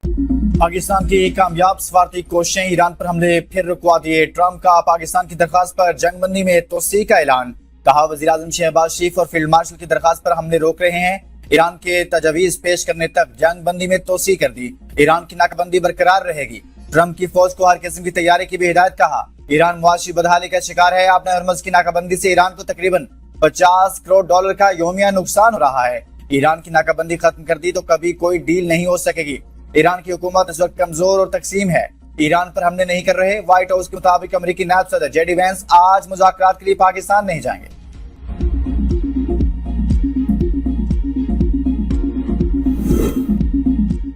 पाकिस्तान की कामयाब सफारती कोशिशें ईरान पर हमले फिर रुकवा दिए। ट्रंप का पाकिस्तान की दरखास्त पर जंगबंदी में तोसी का ऐलान। कहा वज़ीर-ए-आज़म शहबाज शरीफ और फील्ड मार्शल की दरखास्त पर हमले रोक रहे हैं। ईरान के तजवीज़ पेश करने तक जंगबंदी में तोसी कर दी। ईरान की नाकाबंदी बरकरार रहेगी। ट्रंप की फौज को हर किस्म की तैयारी की भी हिदायत। कहा ईरान मुआशी बदहाली का शिकार है। आपने हरमुज़ की नाकाबंदी से ईरान को तकरीबन $50 करोड़ का यौमिया नुकसान हो रहा है। ईरान की नाकाबंदी खत्म कर दी तो कभी कोई डील नहीं हो सकेगी। ईरान की हुकूमत इस वक्त कमजोर और तकसीम है। ईरान पर हमले नहीं कर रहे। व्हाइट हाउस के मुताबिक अमेरिकी नायब सदर जेडी वेंस आज मुज़ाकरात के लिए पाकिस्तान नहीं जाएंगे।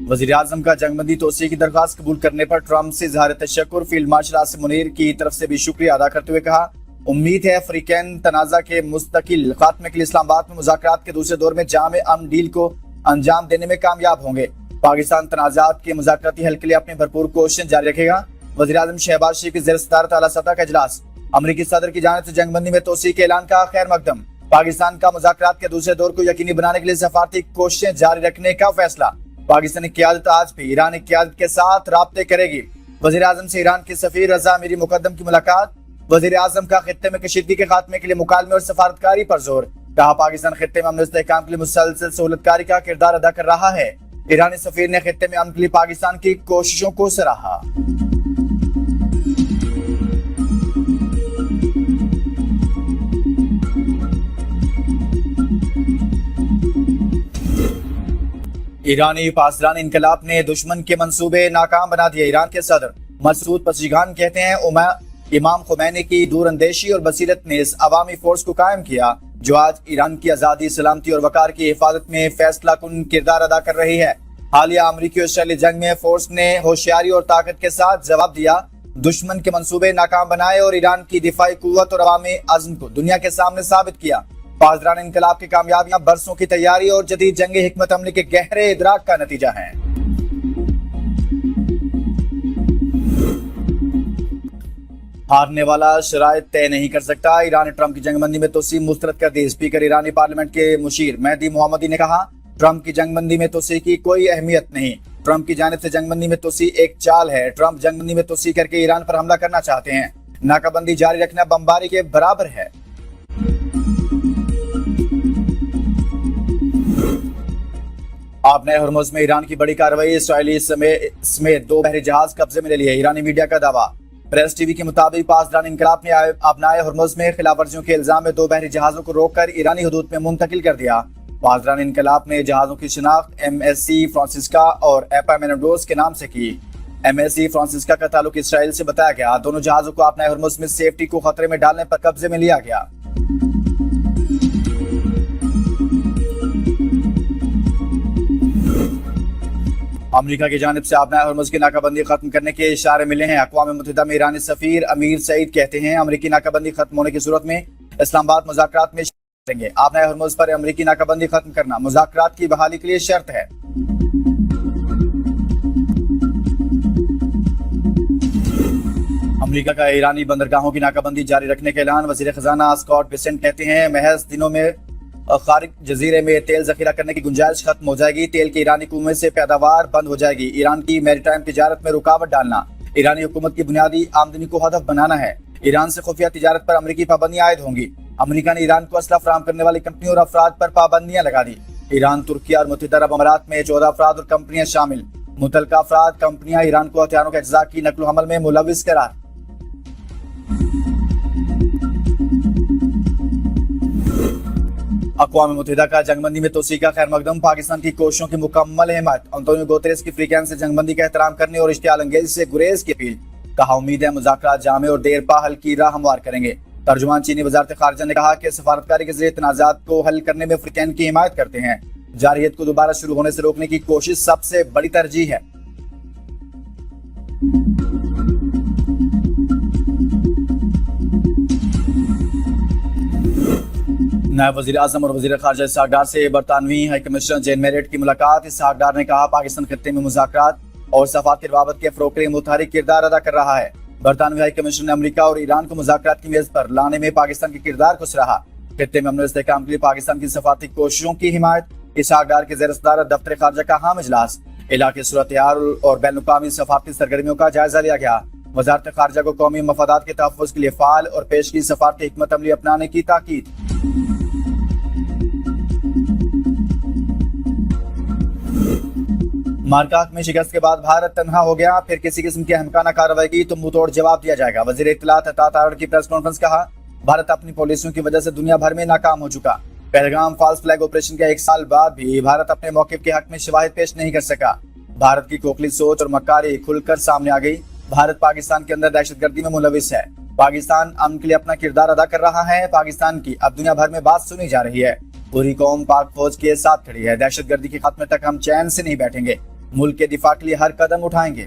वज़ीर-ए-आज़म का जंगबंदी तोसी की दरख्वास्त कबूल करने पर ट्रंप से इज़हार तशक्कुर। फील्ड मार्शल आसिम मुनीर की तरफ से भी शुक्रिया अदा करते हुए कहा उम्मीद है अफ्रीकन तनाज़ा के मुस्तकिल खात्मे के लिए इस्लामाबाद में मुज़ाकरात के दूसरे दौर में जामे अमन डील को अंजाम देने में कामयाब होंगे। पाकिस्तान तनाज़ात के मुज़ाकराती हल के लिए अपनी भरपूर कोशिश जारी रखेगा। वज़ीर-ए-आज़म शहबाज शरीफ की ज़ेर-ए-सदारत आला सतह का इजलास। अमेरिकी सदर की जानिब से जंगबंदी में तोसी के ऐलान का खैर मकदम। पाकिस्तान का मुज़ाकरात के दूसरे दौर को यकीनी बनाने के लिए सफारती कोशिशें जारी रखने का फैसला। पाकिस्तानी क़यादत आज भी ईरानी क़यादत के साथ राब्ते करेगी। वज़ीर-ए-आज़म से ईरान के सफ़ीर रज़ा मीरी मुक़द्दम की मुलाकात। वज़ीर-ए-आज़म का खित्ते में कशीदगी के खात्मे के लिए मुकालमे और सफारतकारी पर जोर। कहा पाकिस्तान खित्ते में अमन इस्तेहकाम के लिए मुसलसल सहूलतकारी का किरदार अदा कर रहा है। ईरानी सफीर ने खित्ते में अमन के लिए पाकिस्तान की कोशिशों को सराहा। ईरानी पासदान इनकलाब ने दुश्मन के मंसूबे नाकाम बना दिए। ईरान के सदर मसूद पज़ेश्कियान कहते हैं इमाम खुमैनी की दूरअंदेशी और बसीरत ने इस अवामी फोर्स को कायम किया जो आज ईरान की आज़ादी, सलामती और वकार की हिफाजत में फैसला कुन किरदार अदा कर रही है। हालिया अमरीकी और इसराइली जंग में फोर्स ने होशियारी और ताकत के साथ जवाब दिया, दुश्मन के मंसूबे नाकाम बनाए और ईरान की दिफाई कुव्वत और अवामी अज़्म को दुनिया के सामने साबित किया। पासदान इनकलाब की कामयाबियां बरसों की तैयारी और जदीद जंगी हिकमत अमली के गहरे इदराक का नतीजा है। हारने वाला शराइत तय नहीं कर सकता। ईरान ने ट्रंप की जंगबंदी में तोसी मुस्तरद कर दी। स्पीकर ईरानी पार्लियामेंट के मुशीर मेहदी मोहम्मदी ने कहा ट्रंप की जंगबंदी में तोसी की कोई अहमियत नहीं। ट्रंप की जानिब से जंगबंदी में तोसी एक चाल है। ट्रंप जंगबंदी में तोसी करके ईरान पर हमला करना चाहते हैं। नाकाबंदी जारी रखना बमबारी के बराबर है। आपने हरमुज़ में ईरान की बड़ी कार्रवाई। इसराइली समेत 2 बहरी जहाज कब्जे में ले लिए। ईरानी मीडिया का दावा। प्रेस टीवी के मुताबिक पासदान इनकलाब ने अपनाए हरमुज़ में खिलाफ वर्जियों के इल्जाम में 2 बहरी जहाजों को रोककर ईरानी हदूद में मुंतकिल कर दिया। पासदान इनकलाब ने जहाजों की शिनाख्त MSC फ्रांसिस्का और एपामेनेडोस के नाम से की। MSC फ्रांसिस्का का ताल्लुक इसराइल से बताया गया। दोनों जहाजों को अपने हरमुज़ में सेफ्टी को खतरे में डालने पर कब्जे में लिया गया। अमेरिका की जानिब से अपना हरमुज़ की नाकाबंदी खत्म करने के इशारे मिले हैं। अक़वाम मुत्तहिदा में ईरानी सफीर अमीर सईद कहते हैं अमेरिकी नाकाबंदी खत्म होने की सूरत में इस्लामाबाद मुज़ाकरात में देंगे। आपने हरमुज़ पर अमेरिकी नाकाबंदी खत्म करना मुज़ाकरात की बहाली के लिए शर्त है। अमेरिका का ईरानी बंदरगाहों की नाकाबंदी जारी रखने का ऐलान। वज़ीर ख़ज़ाना स्कॉट बेसेंट कहते हैं महज दिनों में खारिज जजीरे में तेल जखीरा करने की गुंजाइश खत्म हो जाएगी। तेल की ईरानी कुएं से पैदावार बंद हो जाएगी। ईरान की मैरीटाइम तिजारत में रुकावट डालना ईरानी हुकूमत की बुनियादी आमदनी को हदफ बनाना है। ईरान से खुफिया तिजारत पर अमेरिकी पाबंदियां आयद होंगी। अमेरिका ने ईरान को असला फराहम करने वाली कंपनियों और अफराद पर पाबंदियां लगा दी। ईरान, तुर्की और मुत्तहिदा अरब अमारात में 14 अफराद और कंपनियां शामिल। मुतलका अफराद कंपनियां ईरान को हथियारों के अज्जा की नकलो हमल में मुलविस करार। अक़वाम मुत्तहिदा का जंगबंदी में तोसी का खैर मकदम। पाकिस्तान की कोशिशों की मुकम्मल हिमायत। अंतोनियो गुतेरेस की अफ्रीकन से जंगबंदी का एहतराम करने और इश्तियाल अंगेज़ी से गुरेज की अपील। कहा उम्मीद है मुज़ाकरात जामे और देरपा हल की राह हमवार करेंगे। तर्जुमान चीनी वज़ारत ख़ारिजा ने कहा कि सफारतकारी के जरिए तनाज़ात को हल करने में अफ्रीकन की हिमायत करते हैं। जारियत को दोबारा शुरू होने से रोकने की कोशिश सबसे बड़ी तरजीह है। नायब वज़ीर-ए-आज़म और वज़ीर ख़ारिजा इसहाक़ डार से बरतानवी हाई कमिश्नर जेन मेरिट की मुलाकात। इसहाक़ डार ने कहा पाकिस्तान खत्ते में मुज़ाकरात और सफारती रवाबत के फ़रोग़ के लिए मुतहरिक किरदार अदा कर रहा है। बरतानवी हाई कमिश्नर ने अमेरिका और ईरान को मुज़ाकरात की मेज़ पर लाने में पाकिस्तान के किरदार को सराहा। खत्ते में अमन और इस्तेहकाम के लिए पाकिस्तान की सफारती कोशिशों की हिमायत। इसहाक़ डार के ज़ेर-ए-सदारत दफ्तर ख़ारिजा का अहम इजलास। इलाके सूरत हाल और बैनुल-अक़वामी सफारती सरगर्मियों का जायजा लिया गया। वज़ारत खारजा को कौमी मफादात के तहफ़्फ़ुज़ के लिए फ़ाल और पेश की सफारती हिकमत अमली अपनाने की ताकीद। मारकाक में शिकस्त के बाद भारत तन्हा हो गया, फिर किसी किस्म की अहमकाना कार्रवाई की तो मुंह तोड़ जवाब दिया जाएगा। वज़ीर इत्तलात अता तारड़ की प्रेस कॉन्फ्रेंस कहा, भारत अपनी पॉलिसियों की वजह से दुनिया भर में नाकाम हो चुका। पहलगाम फॉल्स फ्लैग ऑपरेशन के 1 साल बाद भी भारत अपने मौक़िफ़ के हक में शवाहिद पेश नहीं कर सका। भारत की खोखली सोच और मक्कारी खुलकर सामने आ गई। भारत पाकिस्तान के अंदर दहशतगर्दी में मुलविस है। पाकिस्तान अमन के लिए अपना किरदार अदा कर रहा है। पाकिस्तान की अब दुनिया भर में बात सुनी जा रही है। पूरी कौम पाक फौज के साथ खड़ी है। दहशतगर्दी के खात्मे तक हम चैन से नहीं बैठेंगे। मुल्क के दिफा के लिए हर कदम उठाएंगे।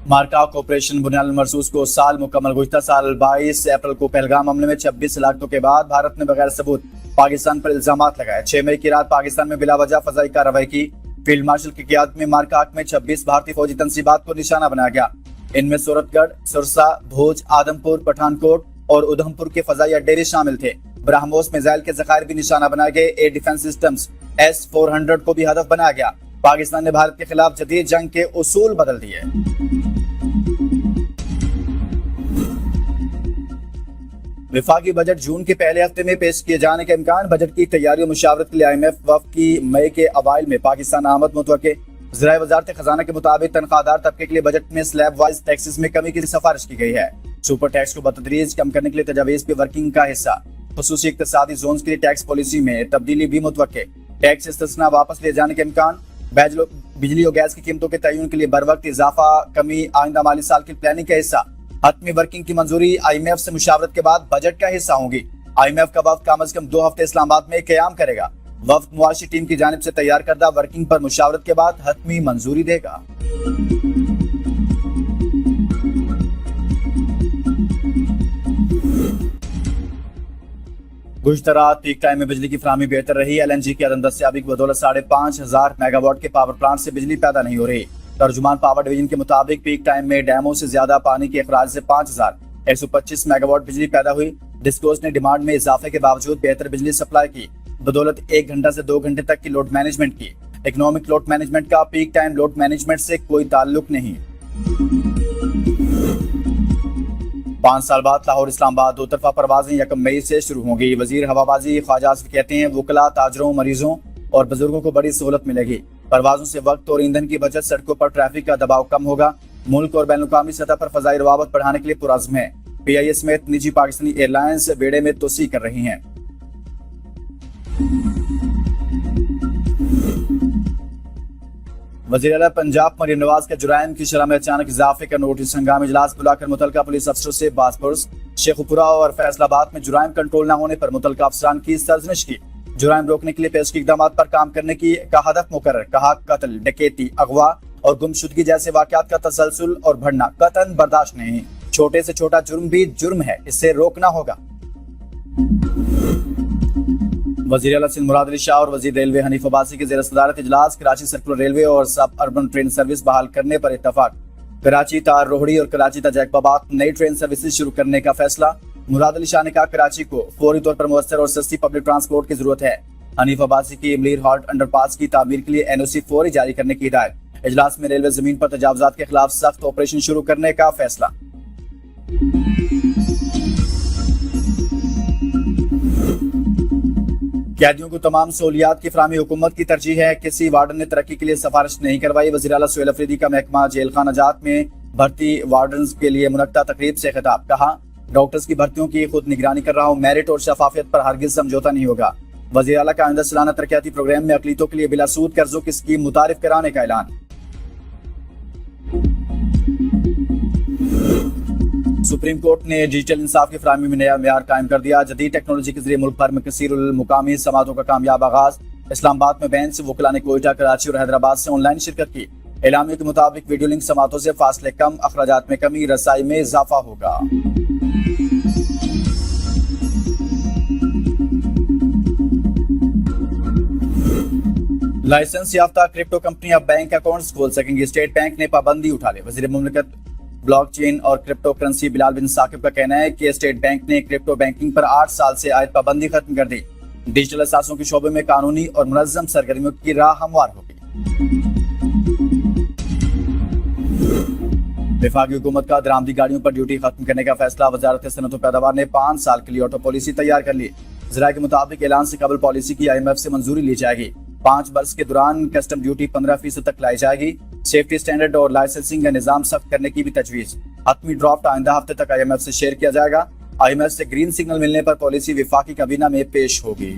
मारकाक ऑपरेशन बुनियाद मरसूस को साल मुकम्मल। गुज़िश्ता साल 22 अप्रैल को पहलगाम हमले में 26 हलाकतों के बाद भारत ने बगैर सबूत पाकिस्तान पर इल्जामात लगाए। 6 मई की रात पाकिस्तान में बिलावजह फजाई कार्रवाई की। फील्ड मार्शल की क़ियादत में मारकाक में 26 भारतीय फौजी तंसीबात को निशाना बनाया गया। इनमें सूरतगढ़, सुरसा, भूज, आदमपुर, पठानकोट और उधमपुर के फजाई अड्डे शामिल थे। ब्रह्मोस मिसाइल के ज़खायर भी निशाना बनाए गए। एयर डिफेंस सिस्टम्स S-400 को भी हदफ बनाया गया। पाकिस्तान ने भारत के खिलाफ जदीद जंग के उसूल बदल दिए। विफाकी बजट जून के पहले हफ्ते में पेश किए जाने का इम्कान। बजट की तैयारी और मुशावरत के लिए IMF वफ़द की मई के अवाइल में पाकिस्तान आमद मुतवक्के। ज़राए वज़ारत खजाना के मुताबिक तनख्वाहदार तबके के लिए बजट में स्लैब वाइज टैक्सेस में कमी की सिफारिश की गई है। सुपर टैक्स को बतदरीज कम करने के लिए तजावीज़ पे वर्किंग का हिस्सा। खुसूसी इक़्तिसादी जोन्स के लिए टैक्स पॉलिसी में तब्दीली भी मुतवक्के। टैक्स इस्तिस्ना वापस ले जाने के इम्कान। बिजली और गैस की कीमतों के तयन के लिए बर वक्त इजाफा, कमी आइंदा माली साल की प्लानिंग का हिस्सा। हतमी वर्किंग की मंजूरी IMF से मुशावरत के बाद बजट का हिस्सा होगी। IMF का वफ़द कम से कम 2 हफ्ते इस्लामाबाद में क़याम करेगा। वफ़द मुआशी टीम की जानिब से तैयार करदा वर्किंग पर मुशावरत के बाद हतमी मंजूरी देगा। गुज़िश्ता रात पीक टाइम में बिजली की फराहमी बेहतर रही। LNG की अदम दस्तयाबी की बदौलत 5,500 मेगावाट के पावर प्लांट से बिजली पैदा नहीं हो रही। तर्जुमान पावर डिवीजन के मुताबिक पीक टाइम में डैमों से ज्यादा पानी के अखराज से 5,125 मेगावाट बिजली पैदा हुई। डिस्कोस ने डिमांड में इजाफे के बावजूद बेहतर बिजली सप्लाई की, बदौलत 1 घंटा से 2 घंटे तक की लोड मैनेजमेंट की। इकोनॉमिक लोड मैनेजमेंट का पीक टाइम लोड मैनेजमेंट से कोई ताल्लुक नहीं। 5 साल बाद लाहौर इस्लामाबाद 2 तरफा परवाजें 1 मई से शुरू होंगी। वजीर हवाबाजी ख्वाजा आसिफ कहते हैं, वकला, ताजरों, मरीजों और बुजुर्गों को बड़ी सहूलत मिलेगी। परवाजों से वक्त और ईंधन की बचत, सड़कों पर ट्रैफिक का दबाव कम होगा। मुल्क और बैनुल-अक़वामी सतह पर फजाई रवाबत बढ़ाने के लिए पुरअज़्म है। PIA समेत निजी पाकिस्तानी एयरलाइंस बेड़े में तोसी कर रही हैं। वज़ीर आला पंजाब मरीम नवाज के जुराइम की शरह में अचानक इजाफे का नोटिस। हंगामी इजलास बुलाकर मुतलका पुलिस अफसरों से बासपुरस, शेखुपुरा और फैसलाबाद में जुराइम कंट्रोल न होने पर मुतलका अफसरान की सरजनिश की। जुराइम रोकने के लिए पेश की इक़दामात पर काम करने का हदफ मुकर्रर। कहा, कत्ल, डकैती, अगवा और गुमशुदगी जैसे वाक़यात का तसलसल और बढ़ना कतन बर्दाश्त नहीं। छोटे से छोटा जुर्म भी जुर्म है, इससे रोकना होगा। वज़ीर आला सिंध मुराद अली शाह और वज़ीर रेलवे हनीफ अब्बासी के ज़ेर सदारत इजलास। कराची सर्कुलर रेलवे और सब अर्बन ट्रेन सर्विस बहाल करने पर इत्तफाक। कराची तार रोहड़ी और कराची ता जैकबाबाद नई ट्रेन सर्विसेज शुरू करने का फैसला। मुराद अली शाह ने कहा, कराची को फौरी तौर पर मुयस्सर और सस्ती पब्लिक ट्रांसपोर्ट की जरूरत है। हनीफ अब्बासी की इमलीर हॉल्ट अंडरपास की तामीर के लिए NOC फौरी जारी करने की हिदायत। इजलास में रेलवे जमीन पर तजावुजात के खिलाफ सख्त ऑपरेशन शुरू करने का फैसला। कैदियों को तमाम सहूलियात की फराहमी हुकूमत की तरजीह है। किसी वार्डन ने तरक्की के लिए सिफारिश नहीं करवाई। वज़ीर आला सुहेल अफरीदी का महकमा जेल खाना जात में भर्ती वार्डन के लिए मुनक्ता तकरीब से खिताब। कहा, डॉक्टर्स की भर्तियों की खुद निगरानी कर रहा हूँ। मेरिट और शफाफियत पर हरगिज समझौता नहीं होगा। वज़ीर आला का आइंदा सालाना तरक्याती प्रोग्राम में अक़लियतों के लिए बिलासूद कर्जों की स्कीम मुतारिफ कराने का ऐलान। सुप्रीम कोर्ट ने डिजिटल इंसाफ की फराहमी में नया मेयार कायम कर दिया। जदीद टेक्नोलॉजी के जरिए मुल्क भर में कसीरुल मुकामी समातों का कामयाब आगाज। इस्लामाबाद में बेंच, वकला ने कोयटा, कराची और हैदराबाद से ऑनलाइन शिरकत की। एलामिया के मुताबिक वीडियो लिंक समातों से फासले कम, अखराजात में कमी, रसाई में इजाफा होगा। लाइसेंस याफ्ता क्रिप्टो कंपनी अब बैंक अकाउंट्स खोल सकेंगी। स्टेट बैंक ने पाबंदी उठा ली। वजीर मुमलिकत ब्लॉकचेन और क्रिप्टो करेंसी। बिलाल बिन साकिब का कहना है कि स्टेट बैंक ने क्रिप्टो बैंकिंग पर 8 साल से आयद पाबंदी खत्म कर दी। डिजिटल असासों के शोबे में कानूनी और मुनज़्ज़म सरगर्मियों की राह हमवार होगी। विफाकी हुकूमत का दरामदी गाड़ियों पर ड्यूटी खत्म करने का फैसला। वजारत सनअत व पैदावार ने 5 साल के लिए ऑटो पॉलिसी तैयार कर ली। ज़राए के मुताबिक ऐलान से कबल पॉलिसी की IMF से मंजूरी ली जाएगी। 5 बरस के दौरान कस्टम ड्यूटी 15% तक लाई जाएगी। सेफ्टी स्टैंडर्ड और लाइसेंसिंग का निजाम सख्त करने की भी तजवीज़। हतमी ड्राफ्ट आइंदा हफ्ते तक IMF से शेयर किया जाएगा। IMF से ग्रीन सिग्नल मिलने पर पॉलिसी विफाकी काबीना में पेश होगी।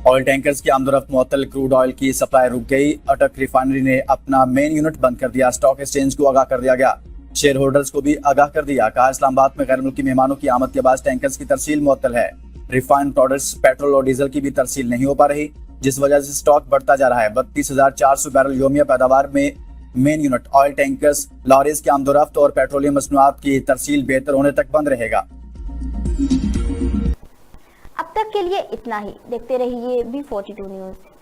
ऑयल टैंकर्स की आमदोरफ्त मुअत्तल। क्रूड ऑयल की सप्लाई रुक गई। अटक रिफाइनरी ने अपना मेन यूनिट बंद कर दिया। स्टॉक एक्सचेंज को आगाह कर दिया गया। शेयर होल्डर्स को भी आगाह कर दिया। कहा इस्लामाबाद में गैर मुल्की मेहमानों की आमद के बाद टैंकर्स की तरसील मुअत्तल है। रिफाइंड प्रोडक्ट्स पेट्रोल और डीजल की भी तरसील नहीं हो पा रही, जिस वजह से स्टॉक बढ़ता जा रहा है। 32,400 बैरल योमिया पैदावार में main unit oil tankers, lorries की आमदोरफ्त और पेट्रोलियम मसनूआत की तरसील बेहतर होने तक बंद रहेगा। अब तक के लिए इतना ही। देखते रहिए B42 न्यूज़।